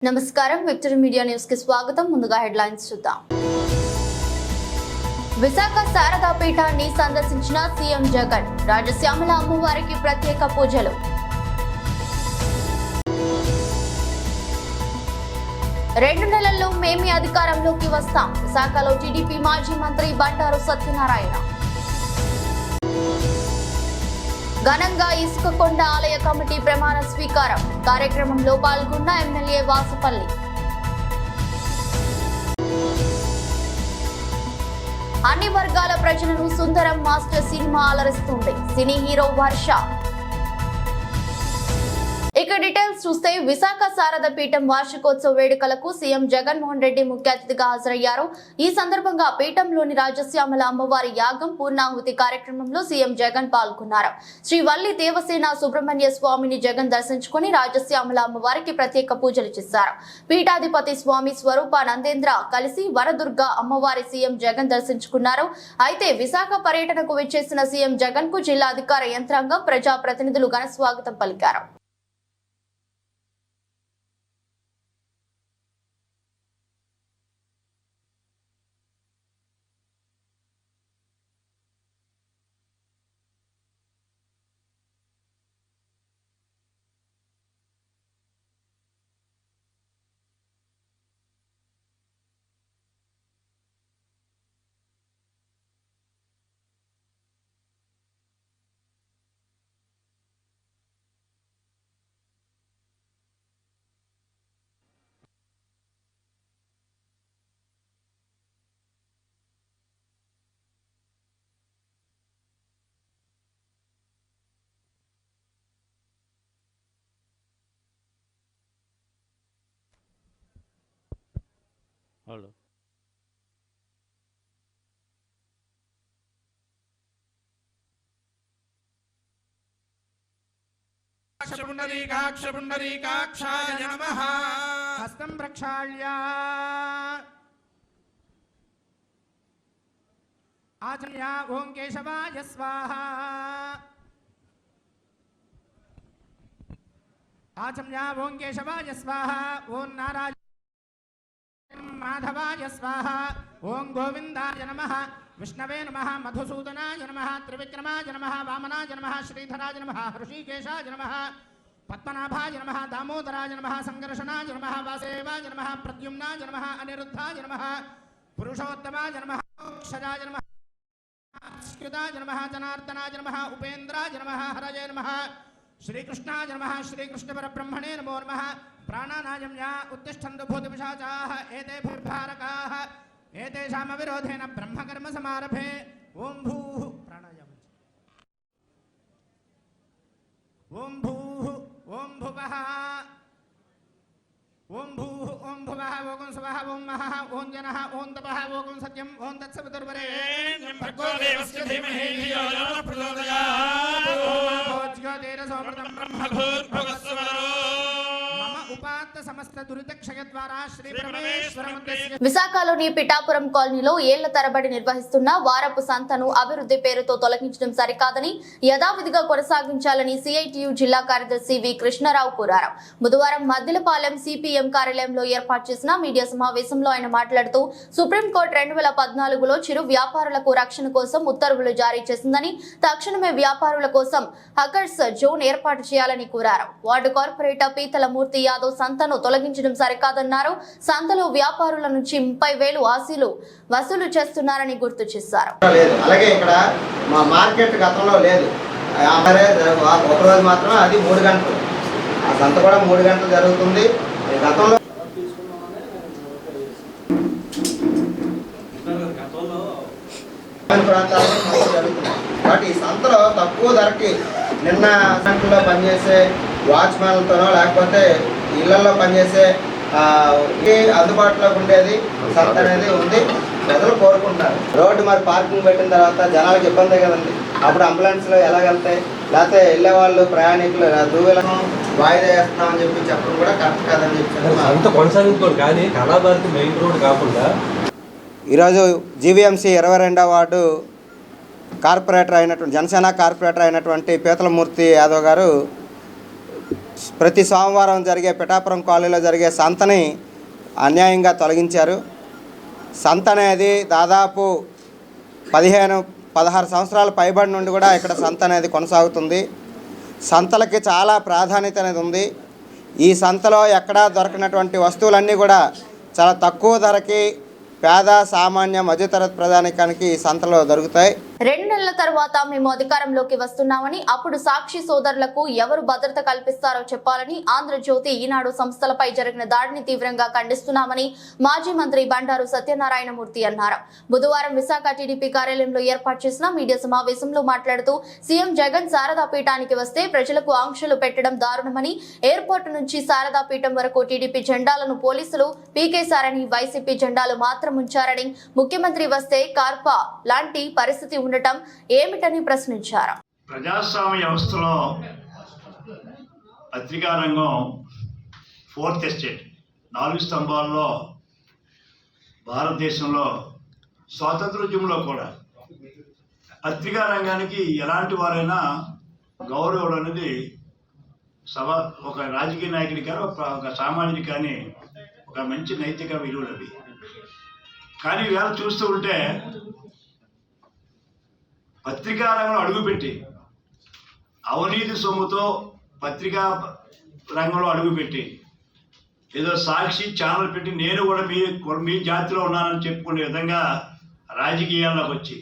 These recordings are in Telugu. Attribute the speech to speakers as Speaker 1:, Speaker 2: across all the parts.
Speaker 1: నమస్కారం విక్టరీ మీడియా న్యూస్ కి స్వాగతం. ముందుగా హెడ్లైన్స్ చూద్దాం. విశాఖ శారదా పీఠాన్ని సందర్శించిన సీఎం జగన్. రాజశ్యామల అమ్మవారికి ప్రత్యేక పూజలు. రెండు నెలల్లో మేమే అధికారంలోకి వస్తాం. విశాఖలో టీడీపీ మాజీ మంత్రి బండారు సత్యనారాయణ. ఘనంగా ఇసుకకొండ ఆలయ కమిటీ ప్రమాణ స్వీకారం. కార్యక్రమంలో పాల్గొన్న ఎమ్మెల్యే వాసుపల్లి. అన్ని వర్గాల ప్రజలను సుందరం మాస్టర్ సినిమా అలరిస్తుంది. సినీ హీరో వర్ష. ఇక డీటెయిల్స్ చూస్తే విశాఖ శారద పీఠం వార్షికోత్సవ వేడుకలకు సీఎం జగన్మోహన్ రెడ్డి ముఖ్య అతిథిగా హాజరయ్యారు. ఈ సందర్భంగా పీఠంలోని రాజశ్యామల అమ్మవారి యాగం పూర్ణాహుతి కార్యక్రమంలో సీఎం జగన్ పాల్గొన్నారు. శ్రీ వల్లి దేవసేన సుబ్రహ్మణ్య స్వామిని జగన్ దర్శించుకుని రాజశ్యామల అమ్మవారికి ప్రత్యేక పూజలు చేశారు. పీఠాధిపతి స్వామి స్వరూపానందేంద్ర కలిసి వరదుర్గ అమ్మవారి సీఎం జగన్ దర్శించుకున్నారు. అయితే విశాఖ పర్యటనకు విచ్చేసిన సీఎం జగన్ కు జిల్లా అధికార యంత్రాంగం ప్రజా ప్రతినిధులు ఘన స్వాగతం పలికారు.
Speaker 2: హలో
Speaker 3: పుండరీకాక్షాయ నమః. హస్తం ప్రక్షాళ్య ఆచమ్య ఓం కేశవాయ స్వాహ. ఆచమ్య ఓం కేశవాయ స్వాహ. ఓం నారాయణ మాధవాయ స్వాహ. ఓం గోవిందాయ నమః. విష్ణవే నమః. మధుసూదనాయ నమః. త్రివిక్రమాయ నమః. వామనాయ నమః. శ్రీధరాయ నమః. హృషీకేశాయ నమః. పద్మనాభాయ నమః. దామోదరాయ నమః. సంఘర్షణాయ నమః. వాసుదేవాయ నమః. ప్రద్యుమ్నాయ నమః. అనిరుద్ధాయ నమః. పురుషోత్తమాయ నమః. మోక్షజాయ నమః. స్కృతాయ నమః. జనార్దనాయ నమః. ఉపేంద్రాయ నమః. హరయే నమః. శ్రీకృష్ణాయ నమః. శ్రీకృష్ణ పరబ్రహ్మణే నమో నమః. ప్రాణానాయమ్య ఉత్తిష్టంతు భూతపిశాచాః ఏతేభిర్భారకాః ఏతేషామవిరోధేన బ్రహ్మకర్మ సమారభే. ఓం భూః ప్రాణాయామం. ఓం భూః ఓం భువః ఓం భూః ఓం భువః ఓం స్వః ఓం మహః ఓం జనః ఓం తపః ఓం సత్యం ఓం తత్సవితుర్వరేణ్యం భర్గో దేవస్య ధీమహి ధియో యో నః ప్రచోదయాత్. ఓం భోజ్యోతిరసోమృతం బ్రహ్మభూర్భువస్సువరో సమస్త దురిత క్షయ ద్వారా శ్రీ పరమేశ్వరం.
Speaker 1: విశాఖలోని పిఠాపురం కాలనీలో ఏళ్ల తరబడి నిర్వహిస్తున్న వారపు సంతను అభివృద్ధి పేరుతో తొలగించడం సరికాదని యథావిధిగా కొనసాగించాలని సిఐటియు జిల్లా కార్యదర్శి వి కృష్ణారావు కోరారు. బుధవారం మద్దిలపాలెం సిపిఎం కార్యాలయంలో ఏర్పాటు చేసిన మీడియా సమావేశంలో ఆయన మాట్లాడుతూ సుప్రీంకోర్టు 2014లో చిరు వ్యాపారులకు రక్షణ కోసం ఉత్తర్వులు జారీ చేసిందని, తక్షణమే వ్యాపారుల కోసం హకర్స్ జోన్ ఏర్పాటు చేయాలని కోరారు. వార్డు కార్పొరేటర్ పీతల మూర్తి యాదవ్ సంతను తొలగించడం సరికాదన్నారు. సంతలో వ్యాపారుల నుంచి 30,000 ఆశీలు వసూలు చేస్తున్నారని గుర్తు చేశారు.
Speaker 4: అలాగే ఇక్కడ మా మార్కెట్ గతంలో లేదు. ఒకరోజు మాత్రమే, అది 3 గంటలు. ఆ సంత కూడా 3 గంటలు జరుగుతుంది. గతంలో ప్రాంతాల్లో జరుగుతుంది. బట్ ఈ సంతలో తక్కువ ధరకి నిన్న సంతలో పనిచేసే వాచ్మెన్లతోనో లేకపోతే ఇళ్లలో పనిచేసే అందుబాటులోకి ఉండేది సంత అనేది ఉంది. ప్రజలు కోరుకుంటున్నారు. రోడ్డు మరి పార్కింగ్ పెట్టిన తర్వాత జనాలకు ఇబ్బంది కదండి. అప్పుడు అంబులెన్స్లో ఎలా వెళ్తాయి, లేకపోతే వెళ్ళే వాళ్ళు ప్రయాణికులు దూవెలను వాయిదా వేస్తామని చెప్పడం కూడా కరెక్ట్ కాదని చెప్పి
Speaker 2: కొనసాగించుకోండి. కానీ కళాభారతి మెయిన్ రోడ్ కాకుండా
Speaker 4: ఈరోజు జీవీఎంసీ 22వ వార్డు కార్పొరేటర్ అయినటువంటి జనసేన కార్పొరేటర్ అయినటువంటి పీతలమూర్తి యాదవ్ గారు ప్రతి సోమవారం జరిగే పిఠాపురం కాలనీలో జరిగే సంతని అన్యాయంగా తొలగించారు. సంత అనేది దాదాపు 15-16 సంవత్సరాల పైబడి నుండి కూడా ఇక్కడ సంత అనేది కొనసాగుతుంది. సంతలకి చాలా ప్రాధాన్యత అనేది ఉంది. ఈ సంతలో ఎక్కడా దొరకనటువంటి వస్తువులన్నీ కూడా చాలా తక్కువ ధరకి పేద సామాన్య మధ్యతరగతి ప్రజానికానికి ఈ సంతలో దొరుకుతాయి.
Speaker 1: 2 నెలల తర్వాత మేము అధికారంలోకి వస్తున్నామని, అప్పుడు సాక్షి సోదరులకు ఎవరు భద్రత కల్పిస్తారో చెప్పాలని ఆంధ్రజ్యోతి, ఈనాడు సంస్థలపై జరిగిన దాడిని తీవ్రంగా ఖండిస్తున్నామని మాజీ మంత్రి బండారు సత్యనారాయణమూర్తి అన్నారు. బుధవారం విశాఖ టీడీపీ కార్యాలయంలో ఏర్పాటు చేసిన మీడియా సమావేశంలో మాట్లాడుతూ సీఎం జగన్ శారదా పీఠానికి వస్తే ప్రజలకు ఆంక్షలు పెట్టడం దారుణమని, ఎయిర్పోర్టు నుంచి శారదా పీఠం వరకు టీడీపీ జెండాలను పోలీసులు పీకేశారని, వైసీపీ జెండాలు మాత్రం ఉంచారని, ముఖ్యమంత్రి వస్తే కార్పా లాంటి పరిస్థితి ఉండటం ఏమిటని ప్రశ్నించారు.
Speaker 5: ప్రజాస్వామ్య వ్యవస్థలో పత్రికా రంగం 4th ఎస్టేట్, 4 స్తంభాల్లో భారతదేశంలో స్వాతంత్రోద్యమంలో కూడా పత్రికా రంగానికి ఎలాంటి వారైనా గౌరవం అనేది ఒక రాజకీయ నాయకుడి కానీ ఒక సామాన్యుడి కానీ ఒక మంచి నైతిక విలువలు అవి. కానీ ఇవాళ చూస్తూ ఉంటే పత్రికా రంగంలో అడుగుపెట్టి అవినీతి సొమ్ముతో పత్రికా రంగంలో అడుగుపెట్టి ఏదో సాక్షి ఛానల్ పెట్టి నేను కూడా మీ జాతిలో ఉన్నానని చెప్పుకునే విధంగా రాజకీయాల్లోకి వచ్చి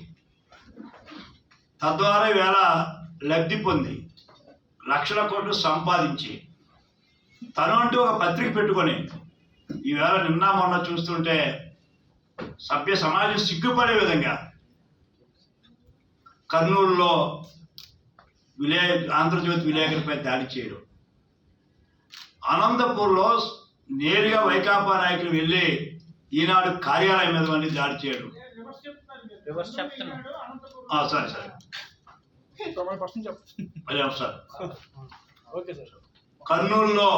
Speaker 5: తద్వారా ఈవేళ లబ్ధి పొంది లక్షల కోట్లు సంపాదించి తను అంటూ ఒక పత్రిక పెట్టుకొని ఈవేళ నిన్న మొన్న చూస్తుంటే సభ్య సమాజం సిగ్గుపడే విధంగా కర్నూలులో ఆంధ్రజ్యోతి విలేకరులపై దాడి చేయడం, అనంతపూర్లో నేరుగా వైకాపా నాయకులు వెళ్ళి ఈనాడు కార్యాలయం మీద మళ్ళీ దాడి చేయడం. సరే కర్నూలులో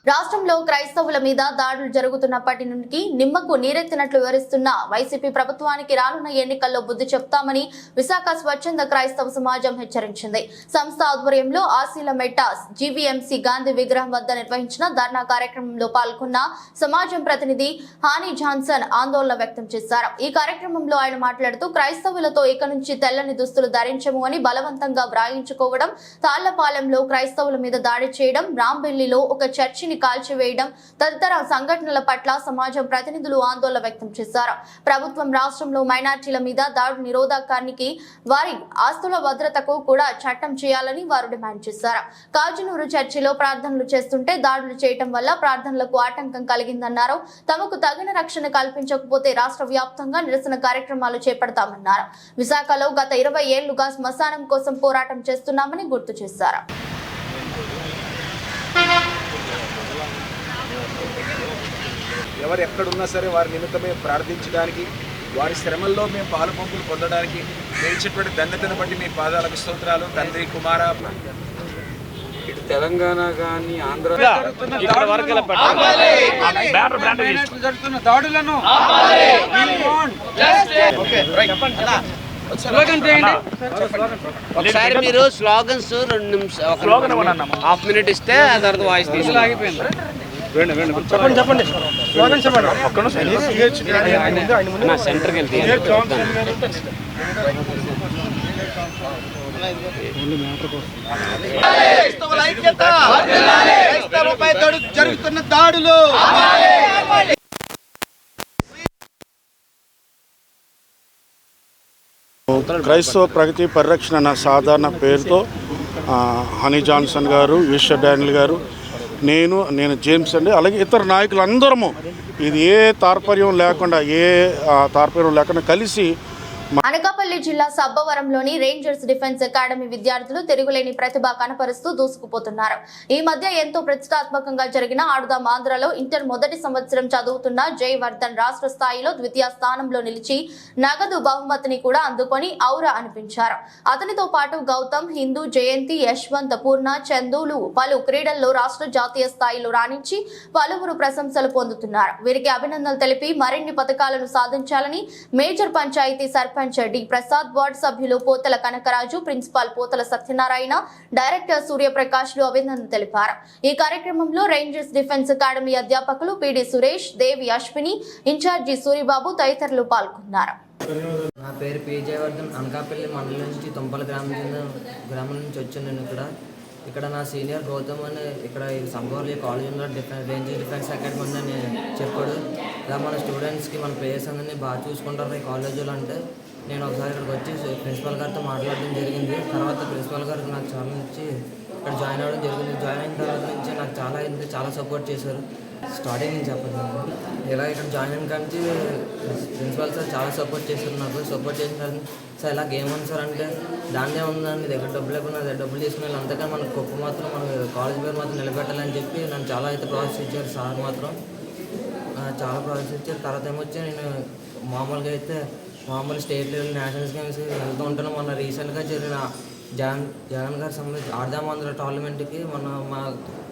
Speaker 1: రాష్ట్రంలో క్రైస్తవుల మీద దాడులు జరుగుతున్నప్పటి నుండి నిమ్మకు నీరెత్తినట్లు వివరిస్తున్న వైసీపీ ప్రభుత్వానికి రానున్న ఎన్నికల్లో బుద్ధి చెప్తామని విశాఖ స్వచ్ఛంద క్రైస్తవ సమాజం హెచ్చరించింది. సంస్థ ఆధ్వర్యంలో ఆశీల మెట్టాస్ జీవీఎంసీ గాంధీ విగ్రహం వద్ద నిర్వహించిన ధర్నా కార్యక్రమంలో పాల్గొన్న సమాజం ప్రతినిధి హానీ జాన్సన్ ఆందోళన వ్యక్తం చేశారు. ఈ కార్యక్రమంలో ఆయన మాట్లాడుతూ క్రైస్తవులతో ఇక నుంచి తెల్లని దుస్తులు ధరించము అని బలవంతంగా వ్రాయించుకోవడం, తాళ్లపాలెంలో క్రైస్తవుల మీద దాడి చేయడం, రాంబెల్లిలో ఒక చర్చిని కాల్చివేయడం తదితర సంఘటనల పట్ల సమాజం ప్రతినిధులు ఆందోళన వ్యక్తం చేశారు. ప్రభుత్వం రాష్ట్రంలో మైనార్టీల మీద దాడి నిరోధకానికి, వారి ఆస్తుల భద్రతకు కూడా చట్టం చేయాలని వారు డిమాండ్ చేశారు. కాజునూరు చర్చిలో ప్రార్థనలు చేస్తుంటే దాడులు చేయడం వల్ల ప్రార్థనలకు ఆటంకం కలిగిందన్నారు. తమకు తగిన రక్షణ కల్పించకపోతే రాష్ట్ర వ్యాప్తంగా నిరసన కార్యక్రమాలు చేపడతామన్నారు. విశాఖలో గత 20 ఏళ్లుగా శ్మశానం కోసం పోరాటం చేస్తున్నామని గుర్తు చేశారు.
Speaker 6: ఎవరు ఎక్కడున్నా సరే వారి నిమిత్తమే ప్రార్థించడానికి, వారి శ్రమల్లో మేము పాలు పంపులు పొందడానికి ఇచ్చేటువంటి ధన్యతను బట్టి మీ పాదాలకు స్తోత్రాలు. తండ్రి, కుమార,
Speaker 7: ఇటు తెలంగాణ కానీ ఆంధ్ర జరుగుతున్న దాడులను
Speaker 8: ఒకసారి మీరు స్లోగన్స్ 2 నిమిషాలు హాఫ్ మినిట్ ఇస్తే ఆ తర్వాత వాయిస్ తీసుకుని
Speaker 6: చెప్పండి
Speaker 8: సెంటర్కి వెళ్తే
Speaker 6: జరుగుతున్న దాడులు
Speaker 9: క్రైస్తవ ప్రగతి పరిరక్షణ అన్న సాధారణ పేరుతో హనీ జాన్సన్ గారు, ఈశ్వర్ డానియల్ గారు, నేను జేమ్స్ అండి, అలాగే ఇతర నాయకులు అందరము ఇది ఏ తాత్పర్యం లేకుండా కలిసి
Speaker 1: అనకాపల్లి జిల్లా సబ్బవరంలోని రేంజర్స్ డిఫెన్స్ అకాడమీ విద్యార్థులు తిరుగులేని ప్రతిభ కనపరుస్తూ దూసుకుపోతున్నారు. ఈ మధ్య ఎంతో ప్రతిష్టాత్మకంగా జరిగిన ఆడుదాం ఆంధ్రలో ఇంటర్ మొదటి సంవత్సరం చదువుతున్న జయవర్ధన్ రాష్ట్ర స్థాయిలో ద్వితీయ స్థానంలో నిలిచి నగదు బహుమతిని కూడా అందుకొని ఔరా అనిపించారు. అతనితో పాటు గౌతమ్, హిందూ, జయంతి, యశ్వంత్, పూర్ణ, చందులు పలు క్రీడల్లో రాష్ట్ర జాతీయ స్థాయిలో రాణించి పలువురు ప్రశంసలు పొందుతున్నారు. వీరికి అభినందనలు తెలిపి మరిన్ని పథకాలను సాధించాలని major panchayat sarpanch sarpanch D Prasad, ward సభ్యులు పోతల కనకరాజు, ప్రిన్సిపాల్ పోతల సత్యనారాయణ, డైరెక్టర్ సూర్యప్రకాశ్లు అభినందనలు తెలిపారు. ఈ కార్యక్రమంలో రేంజర్స్ డిఫెన్స్ అకాడమీ అధ్యాపకులు పిడి సురేష్, దేవి అశ్విని, ఇన్ఛార్జి సూరిబాబు తదితరులు పాల్గొన్నారు.
Speaker 10: నా పేరు పి జయవర్ధన్. అనకాపల్లి మండలం నుంచి తుంపల గ్రామం నుంచి వచ్చాను. నేను ఇక్కడ నా సీనియర్ గౌతమ్ అని ఇక్కడ సంభవల్లి కాలేజీలో రేంజర్ డిఫెన్స్ అకాడమీ అని చెప్పాడు. ఇలా మన స్టూడెంట్స్కి మన ప్లేయర్స్ అందరినీ బాగా చూసుకుంటారు ఈ కాలేజీలో అంటే నేను ఒకసారి ఇక్కడికి వచ్చి ప్రిన్సిపల్ గారితో మాట్లాడడం జరిగింది. తర్వాత ప్రిన్సిపల్ గారు నాకు చాలా నచ్చి ఇక్కడ జాయిన్ అవ్వడం జరిగింది. జాయిన్ అయిన తర్వాత నుంచి నాకు చాలా సపోర్ట్ చేశారు. స్టార్టింగ్ నుంచి చెప్పదు ఇలా ఇక్కడ జాయిన్ అయిన కానీ ప్రిన్సిపల్ సార్ చాలా సపోర్ట్ చేశారు. నాకు సపోర్ట్ చేసిన తర్వాత సార్ ఇలా గేమ్ ఉంది సార్ అంటే దాన్నే ఉందని దగ్గర డబ్బులు లేకుండా డబ్బులు తీసుకుని అంతగా మన గొప్ప మాత్రం మన కాలేజ్ పేరు మాత్రం నిలబెట్టాలని చెప్పి నన్ను చాలా అయితే ప్రాసెస్ ఇచ్చారు. సార్ మాత్రం చాలా ప్రాసెస్ ఇచ్చారు. తర్వాత ఏమొచ్చి నేను మామూలుగా అయితే మామూలు స్టేట్ లెవెల్ నేషనల్స్ గేమ్స్ వెళ్తూ ఉంటాను. మొన్న రీసెంట్గా జరిగిన జగన్ గారి సంబంధించి ఆడదామంధ్ర టోర్నమెంట్కి మొన్న మా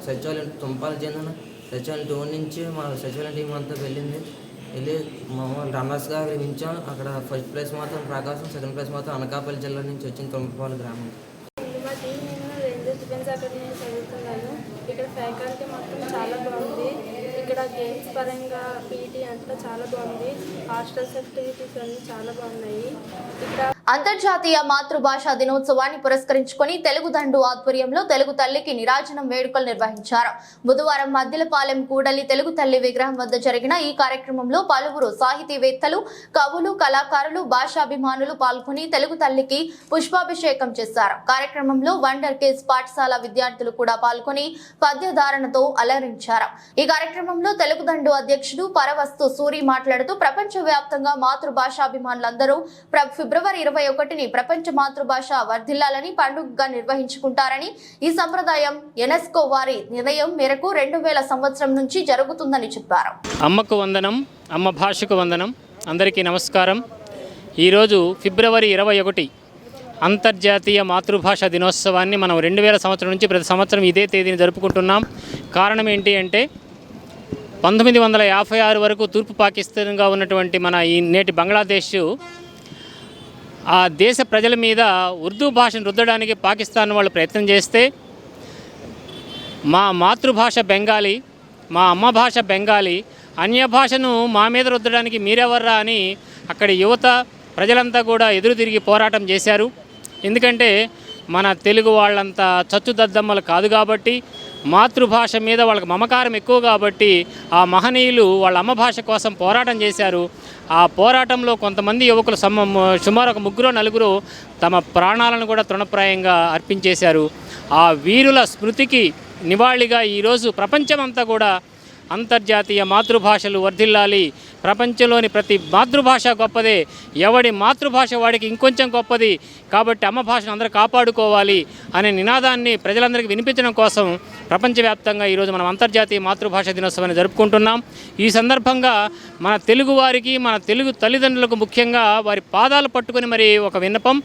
Speaker 10: సచివాలయం తుంపాలు చెందిన సచివాలయం 2 నుంచి మా సచివాలయం టీం అంతా వెళ్ళి మామూలు రన్నర్స్గా నిలిచాం. అక్కడ ఫస్ట్ ప్లేస్ మాత్రం ప్రకాశం, సెకండ్ ప్లేస్ మాత్రం అనకాపల్లి జిల్లా నుంచి వచ్చిన తుంపపాల గ్రామం.
Speaker 11: నేను రేంజర్ డిఫెన్స్ అకాడమీ చదువుతున్నాను. ఇక్కడ ఫ్యాకల్టీ మొత్తం చాలా బాగుంది. ఇక్కడ గేమ్స్ పరంగా పీటీ అంతా చాలా బాగుంది. హాస్టల్ ఫెసిలిటీస్ అన్నీ చాలా బాగున్నాయి. ఇక్కడ
Speaker 1: అంతర్జాతీయ మాతృభాషా దినోత్సవాన్ని పురస్కరించుకొని తెలుగు దండు ఆధ్వర్యంలో తెలుగు తల్లికి నిరాజనం వేడుకలు నిర్వహించారు. బుధవారం మద్దిలపాలెం కూడలి తెలుగు తల్లి విగ్రహం వద్ద జరిగిన ఈ కార్యక్రమంలో పలువురు సాహితీవేత్తలు, కవులు, కళాకారులు, భాషాభిమానులు పాల్గొని తెలుగు తల్లికి పుష్పాభిషేకం చేశారు. కార్యక్రమంలో వండర్ కిడ్స్ పాఠశాల విద్యార్థులు కూడా పాల్గొని పద్యధారణతో అలరించారు. ఈ కార్యక్రమంలో తెలుగు దండు అధ్యక్షుడు పరవస్తు సూరి మాట్లాడుతూ ప్రపంచవ్యాప్తంగా మాతృభాషాభిమానులందరూ ఫిబ్రవరి 21ని ప్రపంచ మాతృభాష వర్ధిల్లాలని పండుగగా నిర్వహించుకుంటారని, ఈ సంప్రదాయం యునెస్కో వారి నిర్ణయం మేరకు 2000 సంవత్సరం నుంచి జరుగుతుందని చెప్పారు.
Speaker 12: అమ్మకు వందనం, అమ్మ భాషకు వందనం. అందరికీ నమస్కారం. ఈరోజు ఫిబ్రవరి 21 అంతర్జాతీయ మాతృభాష దినోత్సవాన్ని మనం 2000 సంవత్సరం నుంచి ప్రతి సంవత్సరం ఇదే తేదీని జరుపుకుంటున్నాం. కారణం ఏంటి అంటే 1956 వరకు తూర్పు పాకిస్తాన్గా ఉన్నటువంటి మన ఈ నేటి బంగ్లాదేశ్ ఆ దేశ ప్రజల మీద ఉర్దూ భాషను రుద్దడానికి పాకిస్తాన్ వాళ్ళు ప్రయత్నం చేస్తే మా మాతృభాష బెంగాలీ, మా అమ్మ భాష బెంగాలీ, అన్య భాషను మా మీద రుద్దడానికి మీరెవర్రా అని అక్కడి యువత ప్రజలంతా కూడా ఎదురు తిరిగి పోరాటం చేశారు. ఎందుకంటే మన తెలుగు వాళ్ళంతా చచ్చుదద్దమ్మలు కాదు కాబట్టి, మాతృభాష మీద వాళ్ళకి మమకారం ఎక్కువ కాబట్టి ఆ మహనీయులు వాళ్ళ అమ్మ భాష కోసం పోరాటం చేశారు. ఆ పోరాటంలో కొంతమంది యువకులు సుమారు ఒక 3-4 తమ ప్రాణాలను కూడా తృణప్రాయంగా అర్పించేశారు. ఆ వీరుల స్మృతికి నివాళిగా ఈరోజు ప్రపంచమంతా కూడా అంతర్జాతీయ మాతృభాషలు వర్ధిల్లాలి, ప్రపంచంలోని ప్రతి మాతృభాష గొప్పదే, ఎవడి మాతృభాష వాడికి ఇంకొంచెం గొప్పది, కాబట్టి అమ్మ భాషను అందరూ కాపాడుకోవాలి అనే నినాదాన్ని ప్రజలందరికీ వినిపించడం కోసం ప్రపంచవ్యాప్తంగా ఈరోజు మనం అంతర్జాతీయ మాతృభాష దినోత్సవాన్ని జరుపుకుంటున్నాం. ఈ సందర్భంగా మన తెలుగు వారికి, మన తెలుగు తల్లిదండ్రులకు ముఖ్యంగా వారి పాదాలు పట్టుకొని మరి ఒక విన్నపం,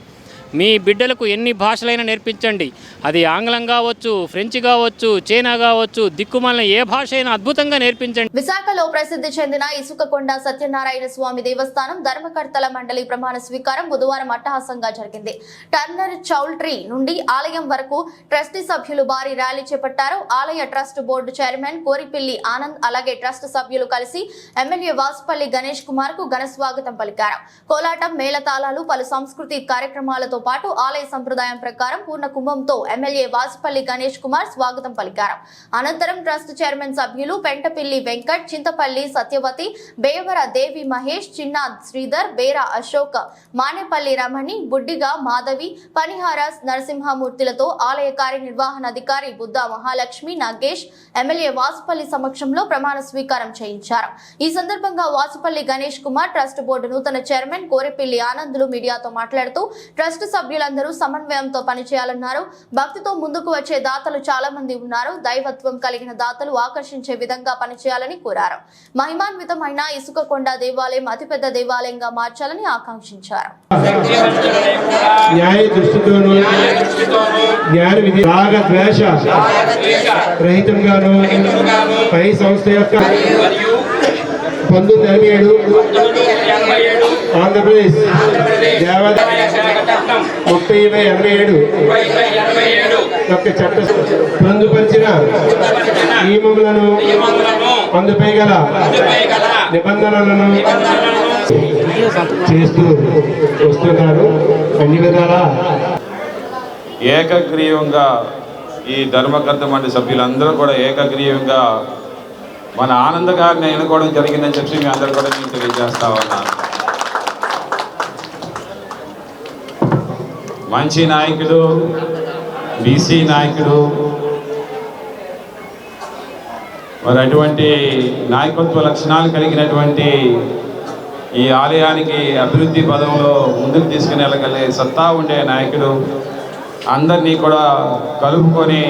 Speaker 12: మీ బిడ్డలకు ఎన్ని భాషలైనా నేర్పించండి. అది ఆంగ్లం కావచ్చు, ఫ్రెంచ్ కావచ్చు, చైనా కావచ్చు, దిక్కుమాలిన ఏ భాష అయినా అద్భుతంగా నేర్పించండి.
Speaker 1: విశాఖలో ప్రసిద్ధి చెందిన ఇసుకకొండ సత్యనారాయణ స్వామి దేవస్థానం ధర్మకర్తల మండలి ప్రమాణ స్వీకారం బుధవారం అట్టహాసంగా జరిగింది. టర్నర్ చౌల్ట్రీ నుండి ఆలయం వరకు ట్రస్టీ సభ్యులు భారీ ర్యాలీ చేపట్టారు. ఆలయ ట్రస్ట్ బోర్డు చైర్మన్ కోరిపిల్లి ఆనంద్ అలాగే ట్రస్ట్ సభ్యులు కలిసి ఎమ్మెల్యే వాసుపల్లి గణేష్ కుమార్ కు ఘన స్వాగతం పలికారు. కోలాటం, మేళతాళాలు, పలు సాంస్కృతిక కార్యక్రమాలతో పాటు ఆలయ సంప్రదాయం ప్రకారం పూర్ణ కుంభంతో ఎమ్మెల్యే వాసుపల్లి గణేష్ కుమార్ స్వాగతం పలికారు. అనంతరం ట్రస్ట్ చైర్మన్ సభ్యులు పెంటపిల్లి వెంకట్, చింతపల్లి సత్యవతి, బేవర దేవి మహేష్, చిన్నా శ్రీధర్, బేరా అశోక్, మానేపల్లి రమణి, బుడ్డిగా మాధవి, పనిహార నరసింహమూర్తిలతో ఆలయ కార్యనిర్వహణాధికారి బుద్ధ మహాలక్ష్మి నాగేష్ ఎమ్మెల్యే వాసుపల్లి సమక్షంలో ప్రమాణ స్వీకారం చేయించారు. ఈ సందర్భంగా వాసుపల్లి గణేష్ కుమార్, ట్రస్ట్ బోర్డు నూతన చైర్మన్ కోరిపిల్లి ఆనందులు మీడియాతో మాట్లాడుతూ ట్రస్ట్ సభ్యులందరూ సమన్వయంతో పనిచేయాలన్నారు. భక్తితో ముందుకు వచ్చే దాతలు చాలా మంది ఉన్నారు. దైవత్వం కలిగిన దాతలు ఆకర్షించే విధంగా పనిచేయాలని కోరారు. మహిమాన్వితమైన ఇసుకకొండ దేవాలయం అతిపెద్ద దేవాలయంగా మార్చాలని ఆకాంక్షించారు.
Speaker 13: న్యాయ దృష్టితోనూ జ్ఞాన విధి రాగ ద్వేష రహితంగాను పై సంస్థ యొక్క 1987 ఆంధ్రప్రదేశ్ దేవాదాయ 30/87 యొక్క చట్ట పొందుపరిచిన నియమములను అందుపై గల నిబంధనలను చేస్తూ వస్తున్నారు. అన్ని విధాలా
Speaker 14: ఏకగ్రీవంగా ఈ ధర్మకర్త మండలి సభ్యులందరూ కూడా ఏకగ్రీవంగా మన ఆనంద్ గారిని ఎన్నుకోవడం జరిగిందని చెప్పి మీ అందరూ కూడా నేను తెలియజేస్తా ఉన్నాను. మంచి నాయకుడు, బీసీ నాయకుడు, మరి అటువంటి నాయకత్వ లక్షణాలు కలిగినటువంటి ఈ ఆలయానికి అభివృద్ధి పదంలో ముందుకు తీసుకుని వెళ్ళగలిగే సత్తా ఉండే నాయకుడు, అందరినీ కూడా కలుపుకొని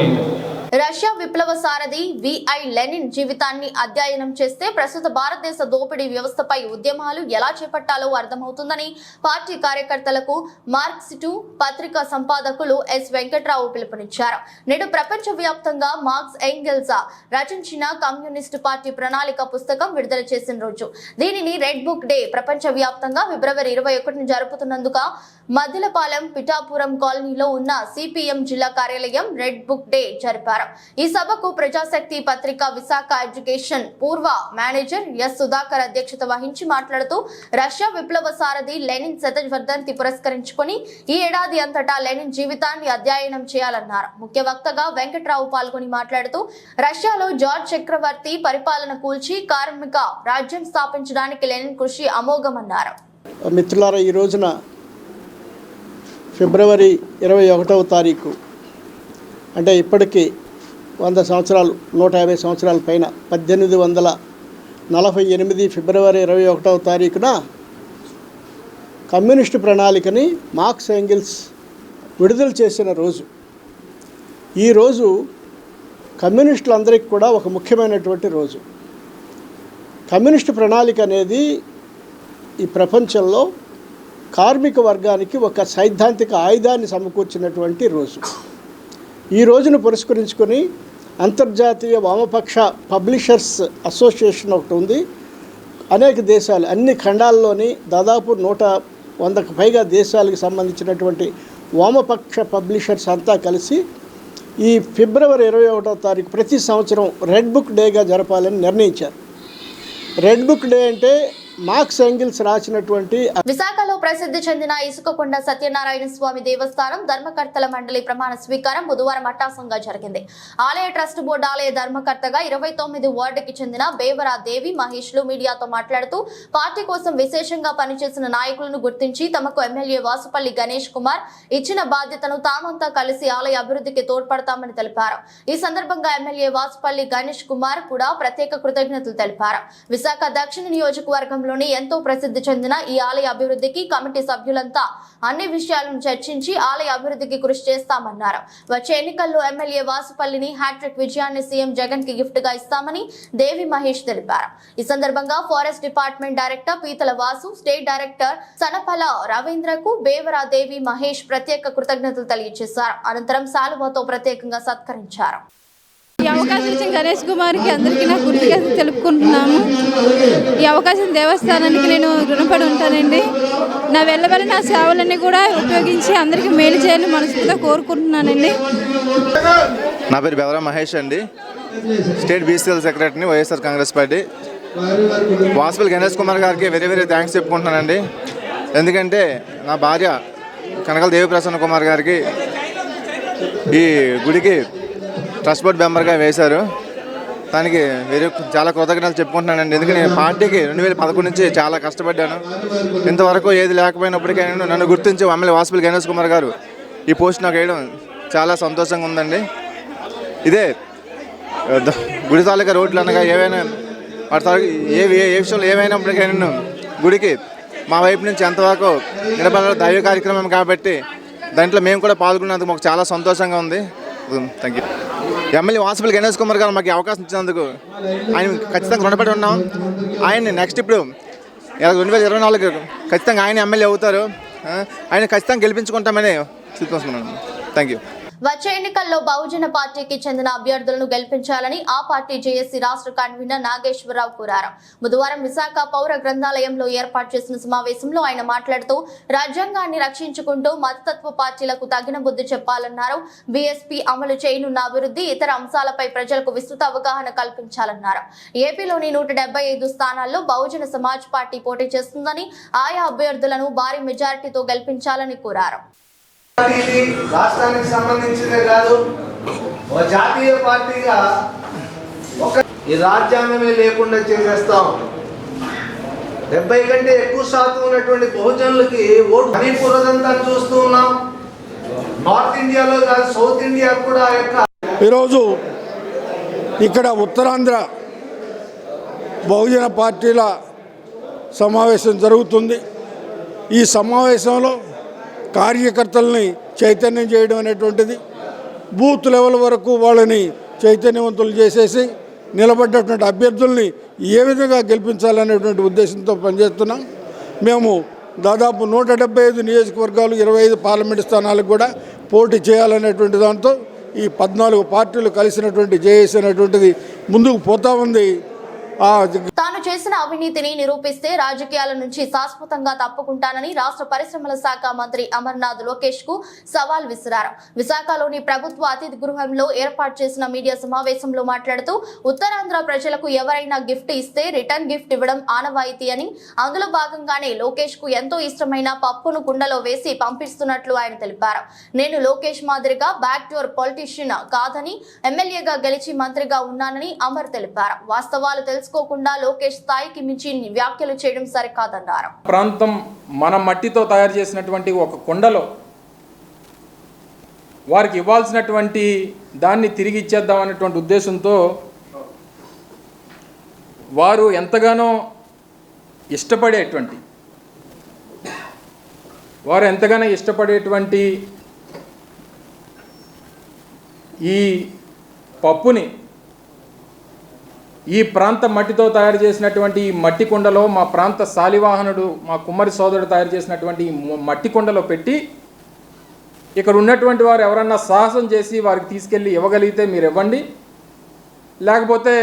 Speaker 1: రష్యా విప్లవ సారథి విఐ లెనిన్ జీవితాన్ని అధ్యయనం చేస్తే ప్రస్తుత భారతదేశ దోపిడీ వ్యవస్థపై ఉద్యమాలు ఎలా చేపట్టాలో అర్థమవుతుందని పార్టీ కార్యకర్తలకు మార్క్సిటు పత్రికా సంపాదకులు ఎస్ వెంకట్రావు పిలుపునిచ్చారు. నేడు ప్రపంచవ్యాప్తంగా మార్క్స్ ఎంగెల్స్ రచించిన కమ్యూనిస్టు పార్టీ ప్రణాళిక పుస్తకం విడుదల చేసిన రోజు. దీనిని రెడ్ బుక్ డే ప్రపంచవ్యాప్తంగా ఫిబ్రవరి 21న జరుపుతున్నందుకు మదిలపాలెం పిఠాపురం కాలనీలో ఉన్న సిపిఎం జిల్లా కార్యాలయం రెడ్ బుక్ డే జరిపారు. ఈ సభకు ప్రజాశక్తి పత్రిక విశాఖ ఎడ్యుకేషన్ పూర్వ మేనేజర్ ఎస్ సుధాకర్ అధ్యక్షత వహించి మాట్లాడుతూ రష్యా విప్లవ సారథి లెనిన్ శతవర్ధంతి పురస్కరించుకొని ఈ ఏడాది అంతటా లెనిన్ జీవితాన్ని అధ్యయనం చేయాలన్నారు. ముఖ్య వక్తగా వెంకట్రావు పాల్గొని మాట్లాడుతూ రష్యాలో జార్జ్ చక్రవర్తి పరిపాలన కూల్చి కార్మిక రాజ్యం స్థాపించడానికి లెనిన్ కృషి అమోఘమన్నారు.
Speaker 15: మిత్రులారా, ఈ రోజున ఫిబ్రవరి 21వ తారీఖు అంటే ఇప్పటికీ 100 సంవత్సరాలు 150 సంవత్సరాల పైన 1848 ఫిబ్రవరి 21వ తారీఖున కమ్యూనిస్టు ప్రణాళికని మార్క్స్ ఎంగిల్స్ విడుదల చేసిన రోజు. ఈరోజు కమ్యూనిస్టులందరికీ కూడా ఒక ముఖ్యమైనటువంటి రోజు. కమ్యూనిస్టు ప్రణాళిక అనేది ఈ ప్రపంచంలో కార్మిక వర్గానికి ఒక సైద్ధాంతిక ఆయుధాన్ని సమకూర్చినటువంటి రోజు. ఈ రోజును పురస్కరించుకొని అంతర్జాతీయ వామపక్ష పబ్లిషర్స్ అసోసియేషన్ ఒకటి ఉంది. అనేక దేశాలు, అన్ని ఖండాల్లోని దాదాపు 100కు పైగా దేశాలకు సంబంధించినటువంటి వామపక్ష పబ్లిషర్స్ అంతా కలిసి ఈ ఫిబ్రవరి 21వ తారీఖు ప్రతి సంవత్సరం రెడ్ బుక్ డేగా జరపాలని నిర్ణయించారు. రెడ్ బుక్ డే అంటే మార్క్స్ ఎంగిల్స్ రాసినటువంటి.
Speaker 1: విశాఖలో ప్రసిద్ధి చెందిన ఇసుకకొండ సత్యనారాయణ స్వామి దేవస్థానం ధర్మకర్తల మండలి ప్రమాణ స్వీకారం బుధవారం అట్టాసంగా జరిగింది. ఆలయ ట్రస్ట్ బోర్డు ఆలయ ధర్మకర్తగా 29 వార్డుకి చెందిన బేవరా దేవి మహేష్లు మీడియాతో మాట్లాడుతూ పార్టీ కోసం విశేషంగా పనిచేసిన నాయకులను గుర్తించి తమకు ఎమ్మెల్యే వాసుపల్లి గణేష్ కుమార్ ఇచ్చిన బాధ్యతను తామంతా కలిసి ఆలయ అభివృద్ధికి తోడ్పడతామని తెలిపారు. ఈ సందర్భంగా ఎమ్మెల్యే వాసుపల్లి గణేష్ కుమార్ కూడా ప్రత్యేక కృతజ్ఞతలు తెలిపారు. విశాఖ దక్షిణ నియోజకవర్గంలో ఎంతో ప్రసిద్ధి చెందిన ఈ ఆలయ అభివృద్ధికి కమిటీ సభ్యులంతా అన్ని విషయాలను చర్చించి ఆలయ అభివృద్ధికి కృషి చేస్తామన్నారు. వచ్చే ఎన్నికల్లో ఎమ్మెల్యే వాసుపల్లిని హ్యాట్రిక్ విజయాన్ని సీఎం జగన్ కి గిఫ్ట్ గా ఇస్తామని దేవి మహేష్ తెలిపారు. ఈ సందర్భంగా ఫారెస్ట్ డిపార్ట్మెంట్ డైరెక్టర్ పీతల వాసు, స్టేట్ డైరెక్టర్ సనపల రవీంద్రకు బేవరా దేవి మహేష్ ప్రత్యేక కృతజ్ఞతలు తెలియజేశారు. అనంతరం శాలువాతో ప్రత్యేకంగా సత్కరించారు.
Speaker 11: ఈ అవకాశం ఇచ్చిన గణేష్ కుమార్కి అందరికీ నా కృతజ్ఞతలు తెలుపుకుంటున్నాము. ఈ అవకాశం దేవస్థానానికి నేను రుణపడి ఉంటానండి. నా వెళ్ళవల్ల నా సేవలన్నీ కూడా ఉపయోగించి అందరికీ మేలు చేయాలని మనసుగా కోరుకుంటున్నానండి.
Speaker 16: నా పేరు బెవరా మహేష్ అండి, స్టేట్ బీసీఎల్ సెక్రటరీని, వైఎస్ఆర్ కాంగ్రెస్ పార్టీ. వాసుపల్లి గణేష్ కుమార్ గారికి వెరీ థ్యాంక్స్ చెప్పుకుంటున్నానండి. ఎందుకంటే నా భార్య కనకల దేవి ప్రసన్న కుమార్ గారికి ఈ గుడికి ట్రస్ట్ బోర్డ్ మెంబర్గా వేశారు. దానికి చాలా కృతజ్ఞతలు చెప్పుకుంటున్నానండి. ఎందుకంటే నేను పార్టీకి 2011 నుంచి చాలా కష్టపడ్డాను. ఇంతవరకు ఏది లేకపోయినప్పటికీ నన్ను గుర్తించి ఎమ్మెల్యే వాసుపల్లి గణేష్ కుమార్ గారు ఈ పోస్ట్ నాకు వేయడం చాలా సంతోషంగా ఉందండి. ఇదే గుడి తాలూకా రోడ్లు అనగా ఏవైనా ఏ విషయంలో ఏమైనప్పటికీ నేను గుడికి మా వైపు నుంచి ఎంతవరకు నిలబడాలి దైవ కార్యక్రమం కాబట్టి దాంట్లో మేము కూడా పాల్గొన్నందుకు మాకు చాలా సంతోషంగా ఉంది. Thank you. MLA Vasupalli Ganesh Kumar గారు మాకు అవకాశం ఇచ్చినందుకు ఆయన ఖచ్చితంగా రుణపడి ఉన్నాం. ఆయన్ని నెక్స్ట్ ఇప్పుడు 2024 ఖచ్చితంగా ఆయన ఎమ్మెల్యే అవుతారు. ఆయన ఖచ్చితంగా గెలిపించుకుంటామని చూసుకున్నాను. Thank you.
Speaker 1: వచ్చే ఎన్నికల్లో బహుజన పార్టీకి చెందిన అభ్యర్థులను గెలిపించాలని ఆ పార్టీ జేఏసీ రాష్ట్ర కన్వీనర్ నాగేశ్వరరావు కోరారు. బుధవారం విశాఖ పౌర గ్రంథాలయంలో ఏర్పాటు చేసిన సమావేశంలో ఆయన మాట్లాడుతూ రాజ్యాంగాన్ని రక్షించుకుంటూ మతతత్వ పార్టీలకు తగిన బుద్ధి చెప్పాలన్నారు. బీఎస్పీ అమలు చేయనున్న అభివృద్ధి ఇతర అంశాలపై ప్రజలకు విస్తృత అవగాహన కల్పించాలన్నారు. ఏపీలోని 175 స్థానాల్లో బహుజన సమాజ్ పార్టీ పోటీ చేస్తుందని ఆయా అభ్యర్థులను భారీ మెజారిటీతో గెలిపించాలని కోరారు.
Speaker 4: రాష్ట్రానికి సంబంధించిందే కాదు, ఒక జాతీయ పార్టీగా ఈ రాజ్యాంగమే లేకుండా చేసేస్తాం. 70 కంటే ఎక్కువ శాతం ఉన్నటువంటి బహుజనులకి ఓటు మణిపూరదంతా చూస్తూ ఉన్నాం. నార్త్ ఇండియాలో కాదు, సౌత్ ఇండియా కూడా
Speaker 9: ఈరోజు ఇక్కడ ఉత్తరాంధ్ర బహుజన పార్టీల సమావేశం జరుగుతుంది. ఈ సమావేశంలో కార్యకర్తల్ని చైతన్యం చేయడం అనేటువంటిది, బూత్ లెవెల్ వరకు వాళ్ళని చైతన్యవంతులు చేసేసి నిలబడ్డటువంటి అభ్యర్థుల్ని ఏ విధంగా గెలిపించాలనేటువంటి ఉద్దేశంతో పనిచేస్తున్నాం. మేము దాదాపు 175 నియోజకవర్గాలు, 25 పార్లమెంటు స్థానాలకు కూడా పోటీ చేయాలనేటువంటి దాంతో ఈ 14 పార్టీలు కలిసినటువంటి జేఏసీ అనేటువంటిది ముందుకు పోతా ఉంది.
Speaker 1: తాను చేసిన అవినీతిని నిరూపిస్తే రాజకీయాల నుంచి శాశ్వతంగా తప్పుకుంటానని రాష్ట్ర పరిశ్రమల శాఖ మంత్రి అమర్నాథ్ లోకేష్ కు సవాల్ విసిరారు. విశాఖలోని ప్రభుత్వ అతిథి గృహంలో ఏర్పాటు చేసిన మీడియా సమావేశంలో మాట్లాడుతూ ఉత్తరాంధ్ర ప్రజలకు ఎవరైనా గిఫ్ట్ ఇస్తే రిటర్న్ గిఫ్ట్ ఇవ్వడం ఆనవాయితీ అని, అందులో భాగంగానే లోకేష్ కు ఎంతో ఇష్టమైన పప్పును కుండలో వేసి పంపిస్తున్నట్లు ఆయన తెలిపారు. నేను లోకేష్ మాదిరిగా బ్యాక్ డోర్ పొలిటీషియన్ కాదని, ఎమ్మెల్యేగా గెలిచి మంత్రిగా ఉన్నానని అమర్ తెలిపారు. వాస్తవాలు తెలుసుకోకుండా లోకేష్ స్థాయికి మించి వ్యాఖ్యలు చేయడం సరికాదన్నారు.
Speaker 7: ప్రాంతం మన మట్టితో తయారు చేసినటువంటి ఒక కుండలో వారికి ఇవ్వాల్సినటువంటి దాన్ని తిరిగి ఇచ్చేద్దాం అనేటువంటి ఉద్దేశంతో వారు ఎంతగానో ఇష్టపడేటువంటి ఈ పప్పుని ఈ ప్రాంత మట్టితో తయారు చేసినటువంటి ఈ మట్టి కుండలో మా ప్రాంత శాలివాహనుడు, మా కుమ్మరి సోదరుడు తయారు చేసినటువంటి ఈ మట్టి కుండలో పెట్టి ఇక్కడ ఉన్నటువంటి వారు ఎవరన్నా సాహసం చేసి వారికి తీసుకెళ్ళి ఇవ్వగలిగితే మీరు ఇవ్వండి, లేకపోతే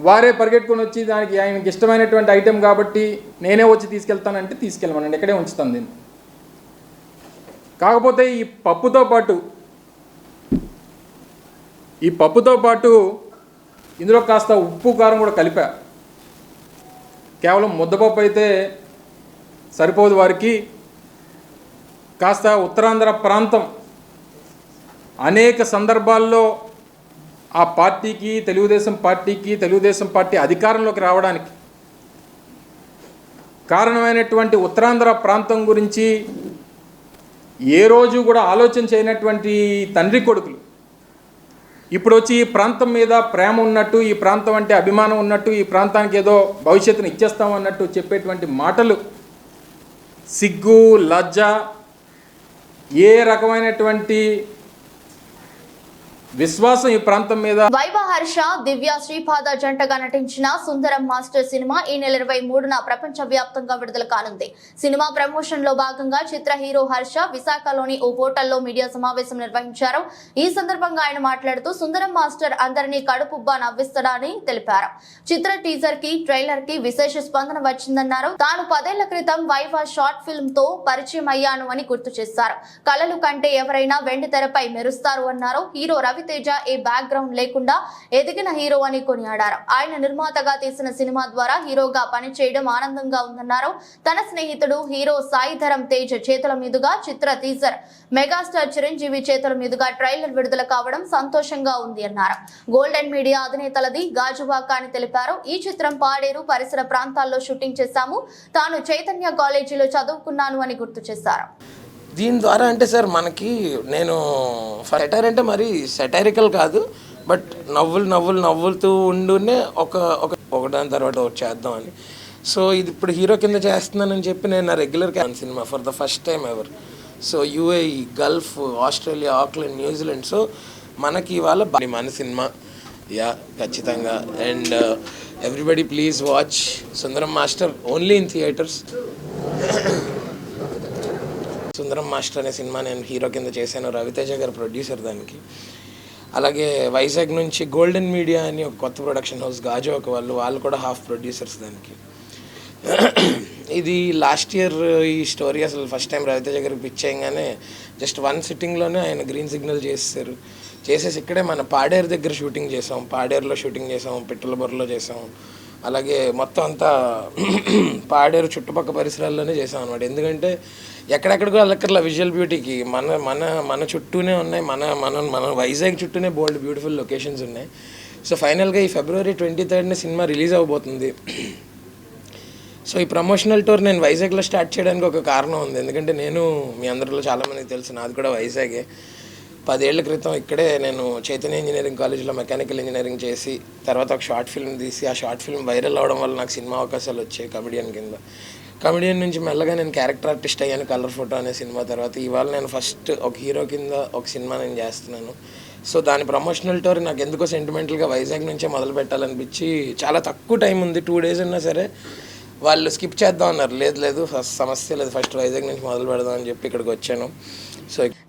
Speaker 7: వారే పరిగెట్టుకుని వచ్చి దానికి ఆయనకి ఇష్టమైనటువంటి ఐటెం కాబట్టి నేనే వచ్చి తీసుకెళ్తానంటే తీసుకెళ్ళమనండి, ఇక్కడే ఉంచుతాను దీన్ని. కాకపోతే ఈ పప్పుతో పాటు ఇందులో కాస్త ఉప్పు కారం కూడా కలిపా. కేవలం ముద్దపప్పు అయితే సరిపోదు వారికి. కాస్త ఉత్తరాంధ్ర ప్రాంతం అనేక సందర్భాల్లో ఆ పార్టీకి, తెలుగుదేశం పార్టీ అధికారంలోకి రావడానికి కారణమైనటువంటి ఉత్తరాంధ్ర ప్రాంతం గురించి ఏ రోజు కూడా ఆలోచన చేయనటువంటి తండ్రి కొడుకులు ఇప్పుడు వచ్చి ఈ ప్రాంతం మీద ప్రేమ ఉన్నట్టు, ఈ ప్రాంతం అంటే అభిమానం ఉన్నట్టు, ఈ ప్రాంతానికి ఏదో భవిష్యత్తును ఇచ్చేస్తాం అన్నట్టు చెప్పేటువంటి మాటలు సిగ్గు, లజ్జ, ఏ రకమైనటువంటి విశ్వాసం ఈ ప్రాంతం మీద.
Speaker 1: వైవ హర్ష, దివ్య, శ్రీపాద జంటగా నటించిన సుందరం మాస్టర్ సినిమా ఈ నెల 23న ప్రపంచ వ్యాప్తంగా విడుదల కానుంది. సినిమా ప్రమోషన్ లో భాగంగా చిత్ర హీరో హర్ష విశాఖలోని ఓ హోటల్లో మీడియా సమావేశం నిర్వహించారు. ఈ సందర్భంగా ఆయన మాట్లాడుతూ సుందరం మాస్టర్ అందరినీ కడుపుబ్బా నవ్విస్తాడని తెలిపారు. చిత్ర టీజర్ కి, ట్రైలర్ కి విశేష స్పందన వచ్చిందన్నారు. తాను 10 ఏళ్ల క్రితం వైవ షార్ట్ ఫిల్మ్ తో పరిచయం అయ్యాను అని గుర్తు చేశారు. కళలు కంటే ఎవరైనా వెండి తెరపై మెరుస్తారు అన్నారు. హీరో రవితేజ ఏ బ్యాక్గ్రౌండ్ లేకుండా ఎదిగిన హీరో అని కొనియాడారు. ఆయన నిర్మాతగా తీసిన సినిమా ద్వారా హీరోగా పనిచేయడం ఆనందంగా ఉందన్నారు. తన స్నేహితుడు హీరో సాయిధరం తేజ్ చేతుల మీదుగా చిత్ర టీజర్, మెగాస్టార్ చిరంజీవి చేతుల మీదుగా ట్రైలర్ విడుదల కావడం సంతోషంగా ఉంది అన్నారు. గోల్డెన్ మీడియా అధినేతలది గాజువాక అని తెలిపారు. ఈ చిత్రం పాడేరు పరిసర ప్రాంతాల్లో షూటింగ్ చేశాము. తాను చైతన్య కాలేజీలో చదువుకున్నాను అని గుర్తు చేశారు.
Speaker 17: దీని ద్వారా అంటే సార్ మనకి నేను సెటైర్ అంటే మరి సెటైరికల్ కాదు, బట్ నవ్వులుతూ ఉండునే ఒకదాని తర్వాత ఒకటి చేద్దామని. సో ఇది ఇప్పుడు హీరో కింద చేస్తున్నానని చెప్పి నేను నా regular cinema for the first time ever. So UAE, Gulf, Australia, Auckland, New Zealand. So మనకి ఇవాళ మన సినిమా ఖచ్చితంగా. And everybody please watch Sundaram master only in theatres. Sundaram master అనే సినిమా నేను హీరో కింద చేశాను. రవితేజ గారు ప్రొడ్యూసర్ దానికి. అలాగే వైజాగ్ నుంచి గోల్డెన్ మీడియా అని ఒక కొత్త ప్రొడక్షన్ హౌస్ గాజువాక వాళ్ళు కూడా హాఫ్ ప్రొడ్యూసర్స్ దానికి. ఇది లాస్ట్ ఇయర్ ఈ స్టోరీ అసలు ఫస్ట్ టైం రవితేజ గారికి పిచ్ చేయగానే జస్ట్ 1 సిట్టింగ్లోనే ఆయన గ్రీన్ సిగ్నల్ చేసేసి ఇక్కడే మన పాడేరు దగ్గర షూటింగ్ చేసాం. పాడేరులో షూటింగ్ చేసాం, పిట్టలబొర్రలో చేసాం. అలాగే మొత్తం అంతా పాడేరు చుట్టుపక్కల పరిసరాల్లోనే చేసాం అనమాట. ఎందుకంటే ఎక్కడెక్కడికో వెళ్ళక్కర్లా విజువల్ బ్యూటీకి. మన చుట్టూనే ఉన్నాయి, మన వైజాగ్ చుట్టూనే బోల్డ్ బ్యూటిఫుల్ లొకేషన్స్ ఉన్నాయి. సో ఫైనల్గా ఈ February 23rd సినిమా రిలీజ్ అవ్వబోతుంది. సో ఈ ప్రమోషనల్ టూర్ నేను వైజాగ్లో స్టార్ట్ చేయడానికి ఒక కారణం ఉంది. ఎందుకంటే నేను మీ అందరిలో చాలామందికి తెలుసు, నాది కూడా వైజాగే. 10 ఏళ్ల క్రితం ఇక్కడే నేను చైతన్య ఇంజనీరింగ్ కాలేజ్లో మెకానికల్ ఇంజనీరింగ్ చేసి తర్వాత ఒక షార్ట్ ఫిల్మ్ తీసి ఆ షార్ట్ ఫిల్మ్ వైరల్ అవడం వల్ల నాకు సినిమా అవకాశాలు వచ్చాయి కమెడియన్ కింద. కమెడియన్ నుంచి మెల్లగా నేను క్యారెక్టర్ ఆర్టిస్ట్ అయ్యాను కలర్ ఫోటో అనే సినిమా తర్వాత. ఇవాళ నేను ఫస్ట్ ఒక హీరో కింద ఒక సినిమా నేను చేస్తున్నాను. సో దాని ప్రమోషనల్ టూర్ నాకు ఎందుకో సెంటిమెంటల్గా వైజాగ్ నుంచే మొదలు పెట్టాలనిపించి, చాలా తక్కువ టైం ఉంది, 2 days ఉన్నా సరే వాళ్ళు స్కిప్ చేద్దాం అన్నారు. లేదు ఫస్ట్ సమస్య లేదు, ఫస్ట్ వైజాగ్ నుంచి మొదలు పెడదాం అని చెప్పి ఇక్కడికి వచ్చాను.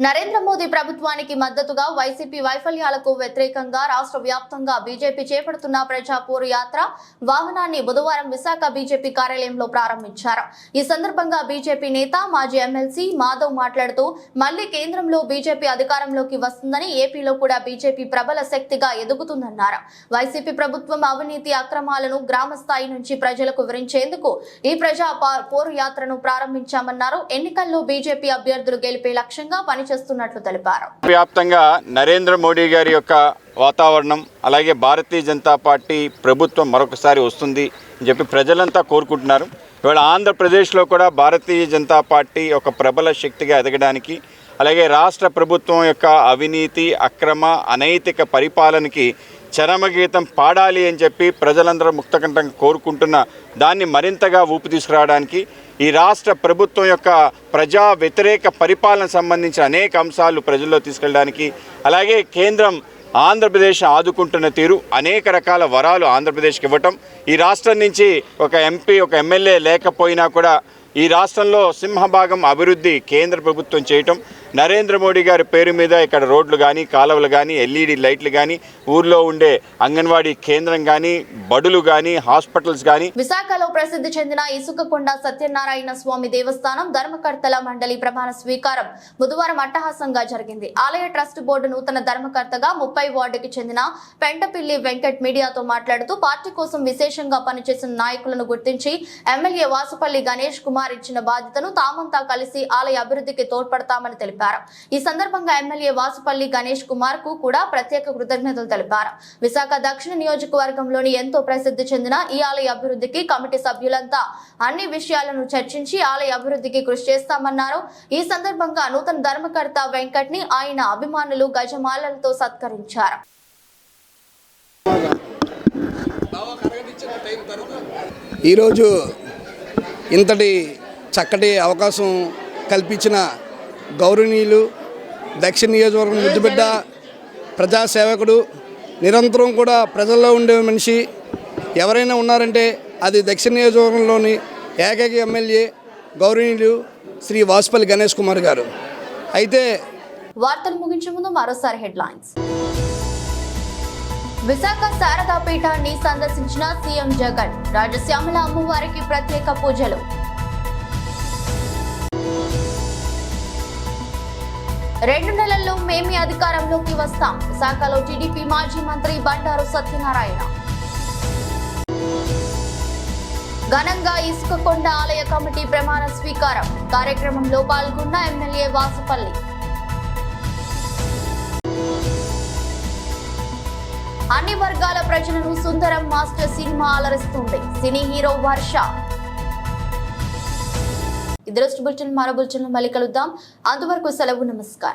Speaker 1: నరేంద్ర మోదీ ప్రభుత్వానికి మద్దతుగా వైసీపీ వైఫల్యాలకు వ్యతిరేకంగా రాష్ట్ర వ్యాప్తంగా బీజేపీ చేపడుతున్న ప్రజా పోరు యాత్ర వాహనాన్ని బుధవారం విశాఖ బీజేపీ కార్యాలయంలో ప్రారంభించారు. ఈ సందర్భంగా బీజేపీ నేత మాజీ ఎమ్మెల్సీ మాధవ్ మాట్లాడుతూ మళ్లీ కేంద్రంలో బీజేపీ అధికారంలోకి వస్తుందని, ఏపీలో కూడా బీజేపీ ప్రబల శక్తిగా ఎదుగుతుందన్నారు. వైసీపీ ప్రభుత్వం అవినీతి అక్రమాలను గ్రామ స్థాయి నుంచి ప్రజలకు వివరించేందుకు ఈ ప్రజా పోరు యాత్రను ప్రారంభించామన్నారు. ఎన్నికల్లో బీజేపీ అభ్యర్థులు గెలిపే లక్ష్యంగా పనిచేస్తున్నట్లు తెలిపారు.
Speaker 14: వ్యాప్తంగా నరేంద్ర మోడీ గారి యొక్క వాతావరణం, అలాగే భారతీయ జనతా పార్టీ ప్రభుత్వం మరొకసారి వస్తుంది అని చెప్పి ప్రజలంతా కోరుకుంటున్నారు. ఇవాళ ఆంధ్రప్రదేశ్లో కూడా భారతీయ జనతా పార్టీ ఒక ప్రబల శక్తిగా ఎదగడానికి, అలాగే రాష్ట్ర ప్రభుత్వం యొక్క అవినీతి అక్రమ అనైతిక పరిపాలనకి చరమగీతం పాడాలి అని చెప్పి ప్రజలందరూ ముక్తకంఠంగా కోరుకుంటున్న దాన్ని మరింతగా ఊపు తీసుకురావడానికి, ఈ రాష్ట్ర ప్రభుత్వం యొక్క ప్రజా వ్యతిరేక పరిపాలన సంబంధించిన అనేక అంశాలు ప్రజల్లో తీసుకెళ్ళడానికి, అలాగే కేంద్రం ఆంధ్రప్రదేశ్ ఆదుకుంటున్న తీరు, అనేక రకాల వరాలు ఆంధ్రప్రదేశ్కి ఇవ్వటం, ఈ రాష్ట్రం నుంచి ఒక ఎంపీ ఒక ఎమ్మెల్యే లేకపోయినా కూడా ఈ రాష్ట్రంలో సింహభాగం అభివృద్ధి కేంద్ర ప్రభుత్వం చేయటం, నరేంద్ర మోడీ గారి పేరు మీద ఇక్కడ రోడ్లు కానీ కాలువలు కానీ ఎల్ఈడి లైట్లు కానీ ఊర్లో ఉండే అంగన్వాడీ కేంద్రం కానీ బడులు కానీ హాస్పిటల్స్ కానీ.
Speaker 1: విశాఖలో ప్రసిద్ధి చెందిన ఇసుకకొండ సత్యనారాయణ స్వామి దేవస్థానం ధర్మకర్తల మండలి ప్రమాణ స్వీకారం బుధవారం అట్టహాసంగా జరిగింది. ఆలయ ట్రస్ట్ బోర్డు నూతన ధర్మకర్తగా 30 వార్డుకి చెందిన పెంటపిల్లి వెంకట్ మీడియాతో మాట్లాడుతూ పార్టీ కోసం విశేషంగా పనిచేసిన నాయకులను గుర్తించి ఎమ్మెల్యే వాసుపల్లి గణేష్ కుమార్ ఇచ్చిన బాధ్యతను తామంతా కలిసి ఆలయ అభివృద్ధికి తోడ్పడతామని తెలిపారు. ఈ సందర్భంగా ఎమ్మెల్యే వాసుపల్లి గణేష్ కుమార్ కు కూడా ప్రత్యేక కృతజ్ఞతలు తెలిపారు. విశాఖ దక్షిణ నియోజకవర్గంలోని ఎంతో ప్రసిద్ధి చెందిన ఈ ఆలయ అభివృద్ధికి కమిటీ సభ్యులంతా అన్ని విషయాలను చర్చించి ఆలయ అభివృద్ధికి కృషి చేస్తామన్నారు. ఈ సందర్భంగా నూతన ధర్మకర్త వెంకట్ ని ఆయన అభిమానులు గజమాలలతో సత్కరించారు.
Speaker 15: ఈరోజు ఇంతటి చక్కటి అవకాశం కల్పించిన గౌరవనీయులు దక్షిణ నియోజకవర్గం ముద్దుబిడ్డ ప్రజాసేవకుడు, నిరంతరం కూడా ప్రజల్లో ఉండే మనిషి ఎవరైనా ఉన్నారంటే అది దక్షిణ నియోజకవర్గంలోని ఏకైక ఎమ్మెల్యే గౌరవనీయులు శ్రీ వాసుపల్లి గణేష్ కుమార్ గారు. అయితే
Speaker 1: వార్తలు ముగించే ముందు మరోసారి హెడ్లైన్స్. విశాఖ శారదా పీఠాన్ని సందర్శించిన సీఎం జగన్, రాజశ్యామల అమ్మవారికి ప్రత్యేక పూజలు. రెండు నెలల్లో మేమే అధికారంలోకి వస్తాం, విశాఖలో టీడీపీ మాజీ మంత్రి బండారు సత్యనారాయణ. ఘనంగా ఇసుకకొండ ఆలయ కమిటీ ప్రమాణ స్వీకారం, కార్యక్రమంలో పాల్గొన్న ఎమ్మెల్యే వాసుపల్లి. అన్ని వర్గాల ప్రజలను సుందరం మాస్టర్ సినిమా అలరిస్తుంది, సినీ హీరో వర్ష. ఇది దృష్టి బులెటిన్. మరో బులెటిన్ మళ్ళీ కలుద్దాం. అంతవరకు సెలవు, నమస్కారం.